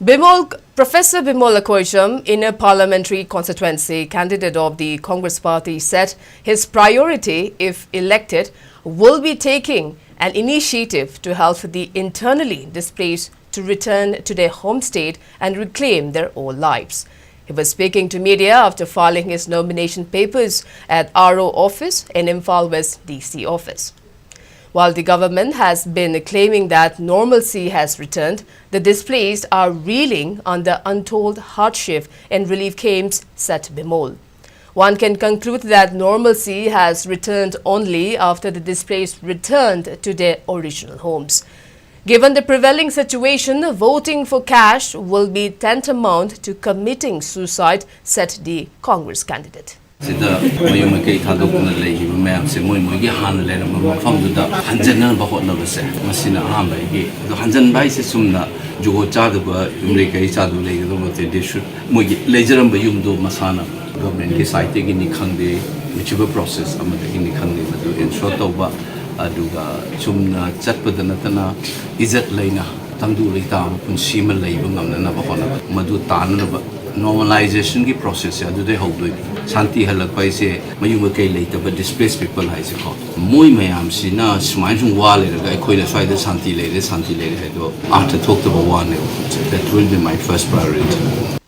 Professor Bimol Koijam, in a parliamentary constituency candidate of the Congress party, said his priority, if elected, will be taking an initiative to help the internally displaced to return to their home state and reclaim their old lives. He was speaking to media after filing his nomination papers at RO office in Imphal West DC office. While the government has been claiming that normalcy has returned, the displaced are reeling under untold hardship in relief camps, said Bimol. One can conclude that normalcy has returned only after the displaced returned to their original homes. Given the prevailing situation, voting for cash will be tantamount to committing suicide, said the Congress candidate. Government ki side ki ni khangde whichever process amada ni khangde madu ensure tawba aduga chumna chatpadana tana izat leina tangdu leita punsi ma leiba ngamna na ba hona madu tanna ba normalization ki process ya adu de hawdoi shanti halakpai se mayung kai leita ba displaced people hai se ko moi mayam sina smai jung wa le ga khoi la swai de shanti le hai do after talk to one that will be my first priority.